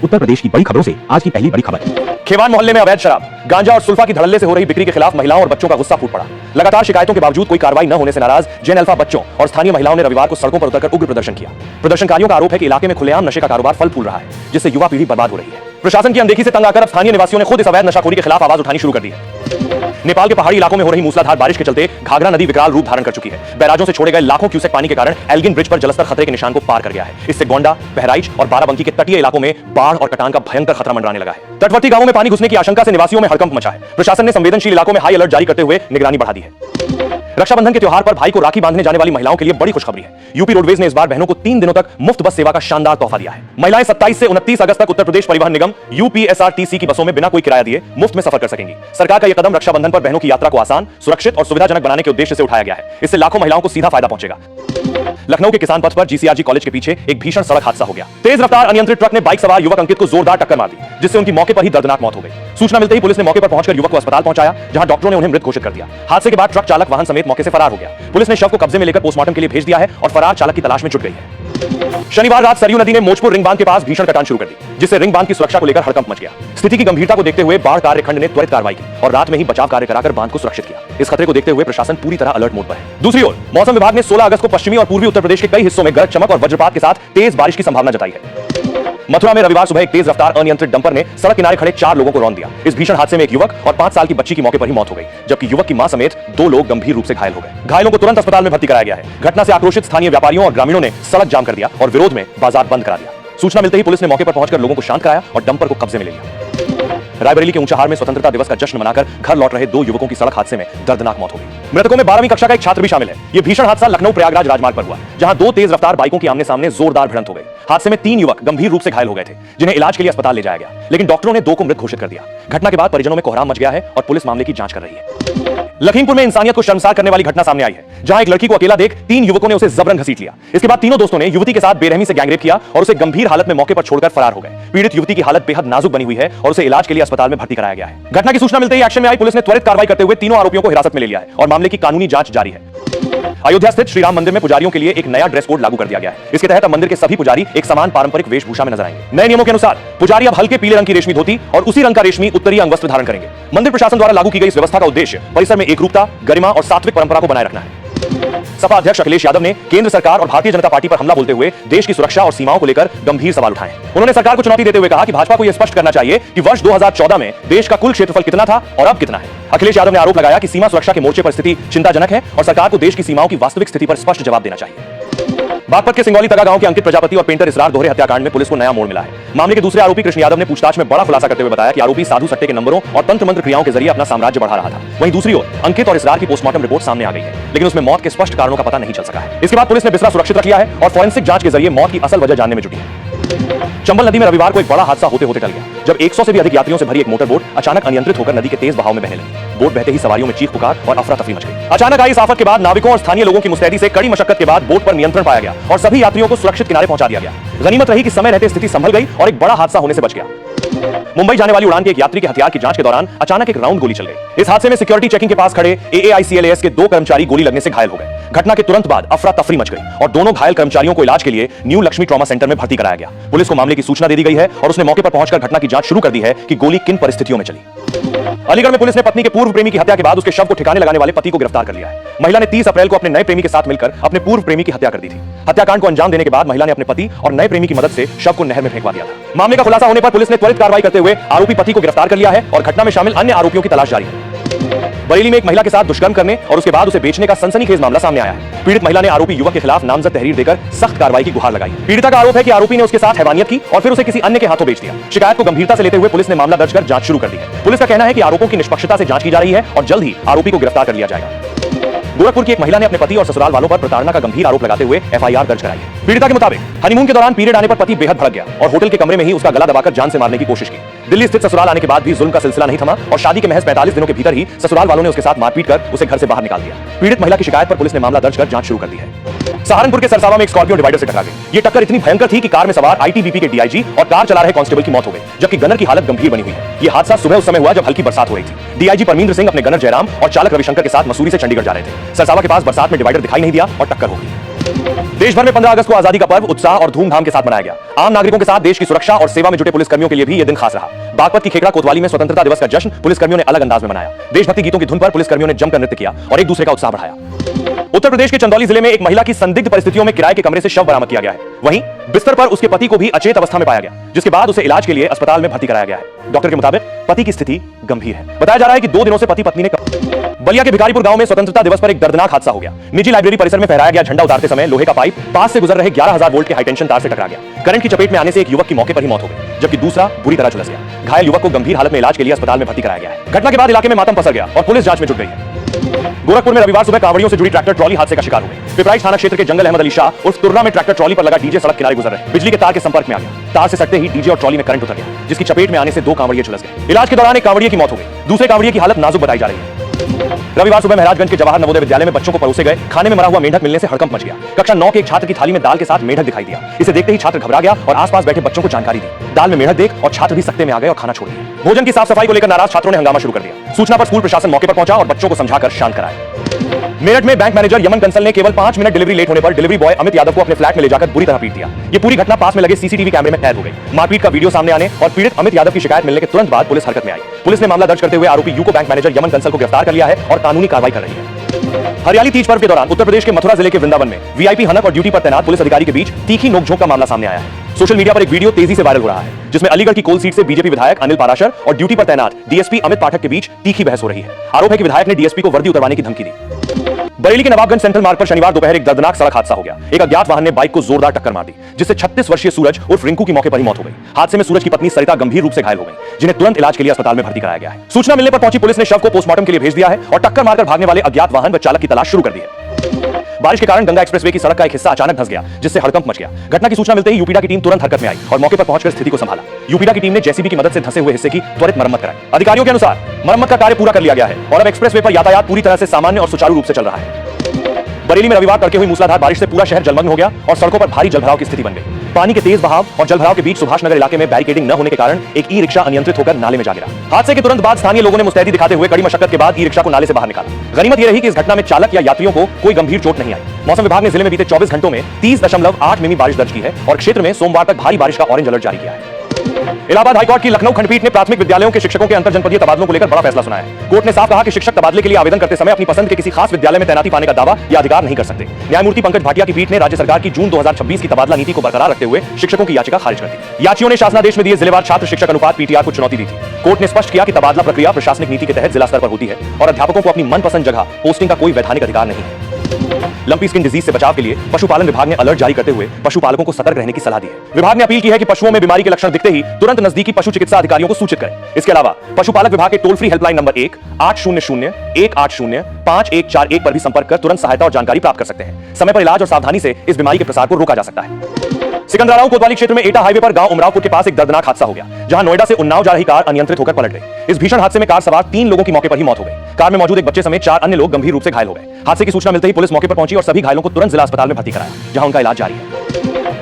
उत्तर प्रदेश की बड़ी खबरों से आज की पहली बड़ी खबर। खेवान मोहल्ले में अवैध शराब, गांजा और सुल्फा की धड़ल्ले से हो रही बिक्री के खिलाफ महिलाओं और बच्चों का गुस्सा फूट पड़ा। लगातार शिकायतों के बावजूद कोई कार्रवाई न होने से नाराज जेन अल्फा बच्चों और स्थानीय महिलाओं ने रविवार को सड़कों पर उतरकर उग्र प्रदर्शन किया। प्रदर्शनकारियों का आरोप है कि इलाके में खुलेआम नशे का कारोबार फल फूल रहा है, जिससे युवा पीढ़ी बर्बाद हो रही है। प्रशासन की अनदेखी से तंग आकर अब स्थानीय निवासियों ने खुद इस अवैध नशाखोरी के खिलाफ आवाज उठानी शुरू कर दी है। नेपाल के पहाड़ी इलाकों में हो रही मूसलाधार बारिश के चलते घाघरा नदी विकराल रूप धारण कर चुकी है। बैराजों से छोड़े गए लाखों क्यूसेक पानी के कारण एल्गिन ब्रिज पर जलस्तर खतरे के निशान को पार कर गया है। इससे गोंडा, बहराइच और बाराबंकी के तटीय इलाकों में बाढ़ और कटान का भयंकर खतरा मंडराने लगा है। तटवर्ती गांवों में पानी घुसने की आशंका से निवासियों में हड़कंप मचा है। प्रशासन ने संवेदनशील इलाकों में हाई अलर्ट जारी करते हुए निगरानी बढ़ा दी है। रक्षाबंधन के त्योहार पर भाई को राखी बांधने जाने वाली महिलाओं के लिए बड़ी खुशखबरी है। यूपी रोडवेज ने इस बार बहनों को 3 दिनों तक मुफ्त बस सेवा का शानदार तोहफा दिया है। महिलाएं 27 से 29 अगस्त तक उत्तर प्रदेश परिवहन निगम यूपीएसआरटीसी की बसों में बिना कोई किराया दिए मुफ्त में सफर कर सकेंगी। सरकार का यह कदम रक्षाबंधन पर बहनों की यात्रा को आसान, सुरक्षित और सुविधाजनक बनाने के उद्देश्य से उठाया गया है। इससे लाखों महिलाओं को सीधा फायदा पहुंचेगा। लखनऊ के किसान पथ पर जीसीआरजी कॉलेज के पीछे एक भीषण सड़क हादसा हो गया। तेज रफ्तार अनियंत्रित ट्रक ने बाइक सवार युवक अंकित को जोरदार टक्कर मार दी, जिससे उनकी मौके पर ही दर्दनाक मौत हो गई। सूचना मिलते ही पुलिस ने मौके पर पहुंचकर युवक को अस्पताल पहुंचाया, जहां डॉक्टरों ने उन्हें मृत घोषित कर दिया। हादसे के बाद ट्रक चालक वाहन समेत मौके से फरार हो गया। पुलिस ने शव को कब्जे में लेकर पोस्टमार्टम के लिए भेज दिया है और फरार चालक की तलाश में जुट गई है। शनिवार रात सरयू नदी ने मोचपुर रिंग बांध के पास भीषण कटान शुरू कर दी, जिससे रिंग बांध की सुरक्षा को लेकर हड़कंप मच गया। स्थिति की गंभीरता को देखते हुए बाढ़ कार्यखंड ने त्वरित कार्रवाई की और रात में ही बचाव कार्य कराकर बांध को सुरक्षित किया। इस खतरे को देखते हुए प्रशासन पूरी तरह अलर्ट मोड पर है। दूसरी ओर मौसम विभाग ने 16 अगस्त को पश्चिमी और पूर्वी उत्तर प्रदेश के कई हिस्सों में गरज चमक और वज्रपात के साथ तेज बारिश की संभावना जताई है। मथुरा में रविवार सुबह एक तेज रफ्तार अनियंत्रित डंपर ने सड़क किनारे खड़े 4 लोगों को रौंद दिया। इस भीषण हादसे में एक युवक और 5 साल की बच्ची की मौके पर ही मौत हो गई, जबकि युवक की मां समेत 2 लोग गंभीर रूप से घायल हो गए। घायलों को तुरंत अस्पताल में भर्ती कराया गया है। घटना से आक्रोशित स्थानीय व्यापारियों और ग्रामीणों ने सड़क जाम कर दिया और विरोध में बाजार बंद करा दिया। सूचना मिलते ही पुलिस ने मौके पर पहुंचकर लोगों को शांत कराया और डंपर को कब्जे में ले लिया। रायबरेली के ऊंचाहार में स्वतंत्रता दिवस का जश्न मनाकर घर लौट रहे 2 युवकों की सड़क हादसे में दर्दनाक मौत हो गई। मृतकों में 12वीं कक्षा का एक छात्र भी शामिल है। यह भीषण हादसा लखनऊ प्रयागराज राजमार्ग पर हुआ, जहां 2 तेज रफ्तार बाइकों की आमने सामने जोरदार भिड़ंत हो गई। हादसे में 3 युवक गंभीर रूप से घायल हो गए थे, जिन्हें इलाज के लिए अस्पताल ले जाया गया, लेकिन डॉक्टरों ने 2 को मृत घोषित कर दिया। घटना के बाद परिजनों में कोहराम मच गया है और पुलिस मामले की जांच कर रही है। लखीमपुर में इंसानियत को शर्मसार करने वाली घटना सामने आई है, जहां एक लड़की को अकेला देख 3 युवकों ने उसे जबरन घसीट लिया। इसके बाद तीनों दोस्तों ने युवती के साथ बेरहमी से गैंगरेप किया और उसे गंभीर हालत में मौके पर छोड़कर फरार हो गए। पीड़ित युवती की हालत बेहद नाजुक बनी हुई है और उसे इलाज के लिए अस्पताल में भर्ती कराया गया है। घटना की सूचना मिलते ही एक्शन में आई पुलिस ने त्वरित कार्रवाई करते हुए तीनों आरोपियों को हिरासत में ले लिया है और मामले की कानूनी जांच जारी है। अयोध्या स्थित श्री राम मंदिर में पुजारियों के लिए एक नया ड्रेस कोड लागू कर दिया गया है। इसके तहत अब मंदिर के सभी पुजारी एक समान पारंपरिक वेशभूषा में नजर आएंगे। नए नियमों के अनुसार पुजारी अब हल्के पीले रंग की रेशमी धोती और उसी रंग का रेशमी उत्तरीय अंगवस्त्र धारण करेंगे। मंदिर प्रशासन द्वारा लागू की गई इस व्यवस्था का उद्देश्य परिसर में एकरूपता, गरिमा और सात्विक परंपरा को बनाए रखना है। सपा अध्यक्ष अखिलेश यादव ने केंद्र सरकार और भारतीय जनता पार्टी पर हमला बोलते हुए देश की सुरक्षा और सीमाओं को लेकर गंभीर सवाल उठाए। उन्होंने सरकार को चुनौती देते हुए कहा कि भाजपा को यह स्पष्ट करना चाहिए कि वर्ष 2014 में देश का कुल क्षेत्रफल कितना था और अब कितना है। अखिलेश यादव ने आरोप लगाया कि सीमा सुरक्षा के मोर्चे पर स्थिति चिंताजनक है और सरकार को देश की सीमाओं की वास्तविक स्थिति पर स्पष्ट जवाब देना चाहिए। बागपत के सिंगौली तगा गांव के अंकित प्रजापति और पेंटर इसरार दोहरे हत्याकांड में पुलिस को नया मोड़ मिला है। मामले के दूसरे आरोपी कृष्ण यादव ने पूछताछ में बड़ा खुलासा करते हुए बताया कि आरोपी साधु सट्टे के नंबरों और तंत्र मंत्र क्रियाओं के जरिए अपना साम्राज्य बढ़ा रहा था। वहीं दूसरी ओर अंकित और इसरार की पोस्टमार्टम रिपोर्ट सामने आ गई है, लेकिन उसमें मौत के स्पष्ट कारणों का पता नहीं चल सका है। इसके बाद पुलिस ने बिस्तरा सुरक्षित रख लिया है और फॉरेंसिक जांच के जरिए मौत की असल वजह जानने में जुटी है। चंबल नदी में रविवार को एक बड़ा हादसा होते होते टल गया, जब 100 से भी अधिक यात्रियों से भरी एक मोटर बोट अचानक अनियंत्रित होकर नदी के तेज बहाव में बहने लगी। बोट बहते ही सवारियों में चीख पुकार और अफरा तफरी मच गई। अचानक आई इस आफत के बाद नाविकों और स्थानीय लोगों की मुस्तैदी से कड़ी मशक्कत के बाद बोट पर नियंत्रण पाया गया और सभी यात्रियों को सुरक्षित किनारे पहुंचा दिया गया। गनीमत रही कि समय रहते स्थिति संभल गई और एक बड़ा हादसा होने से बच गया। मुंबई जाने वाली उड़ान के एक यात्री के हथियार की जांच के दौरान अचानक एक राउंड गोली चल गई। इस हादसे में सिक्योरिटी चेकिंग के पास खड़े AAICLAS के 2 कर्मचारी गोली लगने से घायल हो गए। घटना के तुरंत बाद अफरा तफरी मच गई और दोनों घायल कर्मचारियों को इलाज के लिए न्यू लक्ष्मी ट्रॉमा सेंटर में भर्ती कराया गया। पुलिस को मामले की सूचना दे दी गई है और उसने मौके पर पहुंचकर घटना की जांच शुरू कर दी है कि गोली किन परिस्थितियों में चली। अलीगढ़ में पुलिस ने पत्नी के पूर्व प्रेमी की हत्या के बाद उसके शव को ठिकाने लगाने वाले पति को गिरफ्तार कर लिया है। महिला ने 30 अप्रैल को अपने नए प्रेमी के साथ मिलकर अपने पूर्व प्रेमी की हत्या कर दी थी। हत्याकांड को अंजाम देने के बाद महिला ने अपने पति और नए प्रेमी की मदद से शव को नहर में फेंकवा दिया था। मामले का खुलासा होने पर पुलिस ने त्वरित कार्रवाई करते हुए आरोपी पति को गिरफ्तार कर लिया है और घटना में शामिल अन्य आरोपियों की तलाश जारी है। बरेली में एक महिला के साथ दुष्कर्म करने और उसके बाद उसे बेचने का सनसनीखेज मामला सामने आया है। पीड़ित महिला ने आरोपी युवक के खिलाफ नामजद तहरीर देकर सख्त कार्रवाई की गुहार लगाई। पीड़िता का आरोप है कि आरोपी ने उसके साथ हैवानियत की और फिर उसे किसी अन्य के हाथों बेच दिया। शिकायत को गंभीरता से लेते हुए पुलिस ने मामला दर्ज कर जांच शुरू कर दी है। पुलिस का कहना है कि आरोपों की निष्पक्षता से जांच की जा रही है और जल्द ही आरोपी को गिरफ्तार कर लिया जाएगा। गोरखपुर की एक महिला ने अपने पति और ससुराल वालों पर प्रताड़ना का गंभीर आरोप लगाते हुए FIR दर्ज कराई है। पीड़िता के मुताबिक हनीमून के दौरान पीरियड आने पर पति बेहद भड़क गया और होटल के कमरे में ही उसका गला दबाकर जान से मारने की कोशिश की। दिल्ली स्थित ससुराल आने के बाद भी जुल्म का सिलसिला नहीं थमा और शादी के महज 45 दिनों के भीतर ही ससुराल वालों ने उसके साथ मारपीट कर उसे घर से बाहर निकाल दिया। पीड़ित महिला की शिकायत पर पुलिस ने मामला दर्ज कर जांच शुरू कर दी है। सहारनपुर के सरसावा में एक स्कॉर्पियो डिवाइडर से टकरा गई। ये टक्कर इतनी भयंकर थी कि कार में सवार ITBP के DIG और कार चला रहे कांस्टेबल की मौत हो गई, जबकि गनर की हालत गंभीर बनी हुई है। ये हादसा सुबह उस समय हुआ जब हल्की बरसात हो रही थी। DIG परमिंदर सिंह अपने गनर जयराम और चालक रविशंकर के साथ मसूरी से चंडीगढ़ जा रहे थे। सरसावा के पास बरसात में डिवाइडर दिखाई नहीं दिया और टक्कर हो गई। देश भर में 15 अगस्त को आजादी का पर्व उत्साह और धूमधाम के साथ मनाया गया। आम नागरिकों के साथ देश की सुरक्षा और सेवा में जुटे पुलिसकर्मियों के लिए भी यह दिन खास रहा। बागपत की खेकड़ा कोतवाली में स्वतंत्रता दिवस का जश्न पुलिसकर्मियों ने अलग अंदाज में मनाया। देशभक्ति गीतों की धुन पर पुलिसकर्मियों ने जमकर नृत्य किया और एक दूसरे का उत्साह बढ़ाया। उत्तर प्रदेश के चंदौली जिले में एक महिला की संदिग्ध परिस्थितियों में किराए के कमरे से शव बरामद किया गया है। वहीं बिस्तर पर उसके पति को भी अचेत अवस्था में पाया गया, जिसके बाद उसे इलाज के लिए अस्पताल में भर्ती कराया गया है। डॉक्टर के मुताबिक पति की स्थिति गंभीर है। बताया जा रहा है कि 2 दिनों से पति पत्नी ने बलिया के भिखारीपुर गांव में स्वतंत्रता दिवस पर एक दर्दनाक हादसा हो गया। निजी लाइब्रेरी परिसर में फहराया गया झंडा उतारते समय लोहे का पाइप पास से गुजर रहे 11,000 वोल्ट के हाईटेंशन तार से टकरा गया। करंट की चपेट में आने से एक युवक की मौके पर ही मौत हो गई, जबकि दूसरा बुरी तरह झुलस गया। घायल युवक को गंभीर हालत में इलाज के लिए अस्पताल में भर्ती कराया गया है। घटना के बाद इलाके में मातम पसर गया और पुलिस जांच में जुट गई है। गोरखपुर में रविवार सुबह कांवड़ियों से जुड़ी ट्रैक्टर ट्रॉली हादसे का शिकार हो गई। पिपराइच थाना क्षेत्र के जंगल अहमद अली शाह उर्फ तुर्रा में ट्रैक्टर ट्रॉली पर लगा डीजे सड़क किनारे गुजर रहे बिजली के तार के संपर्क में आ गया। तार से सटते ही डीजे और ट्रॉली में करंट उतर गया, जिसकी चपेट में आने से 2 कांवड़िए झुलस गए। इलाज के दौरान एक कांवड़िए की मौत हो गई, दूसरे कांवड़िए की हालत नाजुक बताई जा रही है। रविवार सुबह महराजगंज के जवाहर नवोदय विद्यालय में बच्चों को परोसे गए खाने में मरा हुआ मेंढक मिलने से हड़कंप मच गया। कक्षा 9 के एक छात्र की थाली में दाल के साथ मेंढक दिखाई दिया। इसे देखते ही छात्र घबरा गया और आसपास बैठे बच्चों को जानकारी दी। दाल में मेंढक देख और छात्र भी सख्ते में आ गए और खाना छोड़ दिया। भोजन की साफ सफाई को लेकर नाराज छात्रों ने हंगामा शुरू कर दिया। सूचना पर स्कूल प्रशासन मौके पर पहुंचा और बच्चों को समझाकर शांत कराया। मेरठ में बैंक मैनेजर यमन कंसल ने केवल 5 मिनट डिलीवरी लेट होने पर डिलीवरी बॉय अमित यादव को अपने फ्लैट में ले जाकर बुरी तरह पीट दिया। ये पूरी घटना पास में लगे सीसीटीवी कैमरे में कैद हो गई। मारपीट का वीडियो सामने आने और पीड़ित अमित यादव की शिकायत मिलने के तुरंत बाद पुलिस हरकत में आई। पुलिस ने मामला दर्ज करते हुए आरोपी UCO bank manager Yemen Kansal को गिरफ्तार कर लिया है और कानूनी कार्रवाई कर रही है। हरियाली तीज पर्व के दौरान उत्तर प्रदेश के मथुरा जिले के वृंदावन में वीआईपी हनक और ड्यूटी पर तैनात पुलिस अधिकारी के बीच तीखी नोकझोंक का मामला सामने आया है। सोशल मीडिया पर एक वीडियो तेजी से वायरल हो रहा है, जिसमें अलीगढ़ की कोल सीट से बीजेपी विधायक अनिल पाराशर और ड्यूटी पर तैनात डीएसपी अमित पाठक के बीच तीखी बहस हो रही है। आरोप है कि विधायक ने डीएसपी को वर्दी उतरवाने की धमकी दी। बरेली के नवाबगंज सेंट्रल मार्ग पर शनिवार दोपहर एक दर्दनाक सड़क हादसा हो गया। एक अज्ञात वाहन ने बाइक को जोरदार टक्कर मार दी, जिससे 36 वर्षीय सूरज उर्फ रिंकू की मौके पर ही मौत हो गई। हादसे में सूरज की पत्नी सरिता गंभीर रूप से घायल हो गई, जिन्हें तुरंत इलाज के लिए अस्पताल में भर्ती कराया गया है। सूचना मिलने पर पहुंची पुलिस ने शव को पोस्टमार्टम के लिए भेज दिया है और टक्कर मारकर भागने वाले अज्ञात वाहन व चालक की तलाश शुरू कर दी है। बारिश के कारण गंगा एक्सप्रेसवे की सड़क का एक हिस्सा अचानक धंस गया, जिससे हड़कंप मच गया। घटना की सूचना मिलते ही यूपीडा की टीम तुरंत हरकत में आई और मौके पर पहुंचकर स्थिति को संभाला। यूपीडा की टीम ने जेसीबी की मदद से धंसे हुए हिस्से की त्वरित मरम्मत कराई। अधिकारियों के अनुसार मरम्मत का कार्य पूरा कर लिया गया है और अब एक्सप्रेसवे पर यातायात पूरी तरह से सामान्य और सुचारू रूप से चल रहा है। बरेली में रविवार तड़के हुई मूसलाधार बारिश से पूरा शहर जलमग्न हो गया और सड़कों पर भारी जलभराव की स्थिति बन गई। पानी के तेज बहाव और जलभराव के बीच सुभाष नगर इलाके में बैरिकेडिंग न होने के कारण एक ई रिक्शा अनियंत्रित होकर नाले में जा गिरा। हादसे के तुरंत बाद स्थानीय लोगों ने मुस्तैदी दिखाते हुए कड़ी मशक्कत के बाद ई रिक्शा को नाले से बाहर निकाला। गनीमत यह रही कि इस घटना में चालक या यात्रियों को कोई गंभीर चोट नहीं आई। मौसम विभाग ने जिले में बीते 24 घंटों में 30.8 मिमी बारिश दर्ज की है और क्षेत्र में सोमवार तक भारी बारिश का ऑरेंज अलर्ट जारी किया है। इलाहाबाद हाईकोर्ट की लखनऊ खंडपीठ ने प्राथमिक विद्यालयों के शिक्षकों के अंतरजनपदीय तबादलों को लेकर बड़ा फैसला सुनाया है। कोर्ट ने साफ कहा कि शिक्षक तबादले के लिए आवेदन करते समय अपनी पसंद के किसी खास विद्यालय में तैनाती पाने का दावा या अधिकार नहीं कर सकते। न्यायमूर्ति पंकज भाटिया की पीठ ने राज्य सरकार की जून 2026 की तबादला नीति को बरकरार रखते हुए शिक्षकों की याचिका खारिज कर दी। याचियों ने शासनादेश में दिए जिलेवार छात्र शिक्षक अनुपात पीटीआर को चुनौती दी थी। कोर्ट ने स्पष्ट किया कि तबादला प्रक्रिया प्रशासनिक नीति के तहत जिला स्तर पर होती है और अध्यापकों को अपनी मनपसंद जगह पोस्टिंग का कोई वैधानिक अधिकार नहीं है। लंपी स्किन डिजीज से बचाव के लिए पशुपालन विभाग ने अलर्ट जारी करते हुए पशुपालकों को सतर्क रहने की सलाह दी है। विभाग ने अपील की है कि पशुओं में बीमारी के लक्षण दिखते ही तुरंत नजदीकी पशु चिकित्सा अधिकारियों को सूचित करें। इसके अलावा पशुपालक विभाग के टोल फ्री हेल्पलाइन नंबर 1-800-180-5141 पर भी संपर्क कर तुरंत सहायता और जानकारी प्राप्त कर सकते हैं। समय पर इलाज और सावधानी से इस बीमारी के प्रसार को रोका जा सकता है। सिकंदराबाद कोतवाली क्षेत्र में एटा हाईवे पर गांव उमरावपुर के पास एक दर्दनाक हादसा हो गया, जहां नोएडा से उन्नाव जा रही कार अनियंत्रित होकर पलट गई। इस भीषण हादसे में कार सवार 3 लोगों की मौके पर ही मौत हो गई। कार में मौजूद एक बच्चे समेत 4 अन्य लोग गंभीर रूप से घायल हो गए। हादसे की सूचना मिलते ही पुलिस मौके पर पहुंची और सभी घायलों को तुरंत जिला अस्पताल में भर्ती कराया, जहां उनका इलाज जारी है।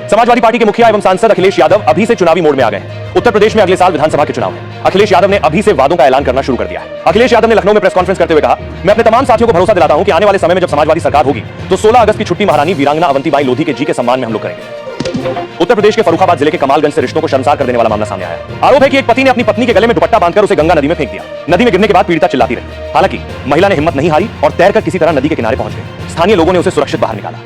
समाजवादी पार्टी के मुखिया एवं सांसद अखिलेश यादव अभी से चुनावी मोड में आ गए हैं। उत्तर प्रदेश में अगले साल विधानसभा के चुनाव हैं। अखिलेश यादव ने अभी से वादों का ऐलान करना शुरू कर दिया है। अखिलेश यादव ने लखनऊ में प्रेस कॉन्फ्रेंस करते हुए कहा, मैं अपने तमाम साथियों को भरोसा दिलाता हूं कि आने वाले समय में जब समाजवादी सरकार होगी तो 16 अगस्त की छुट्टी महारानी वीरांगना अवंतीबाई लोधी के जी के सम्मान में हम लोग करेंगे। उत्तर प्रदेश के फर्रुखाबाद जिले के कमालगंज से रिश्तों को शर्मसार कर देने वाला मामला सामने आया। आरोप है कि एक पति ने अपनी पत्नी के गले में दुपट्टा बांधकर उसे गंगा नदी में फेंक दिया। नदी में गिरने के बाद पीड़िता चिल्लाती रही। हालांकि महिला ने हिम्मत नहीं हारी और तैरकर किसी तरह नदी के किनारे पहुंच गई। स्थानीय लोगों ने उसे सुरक्षित बाहर निकाला।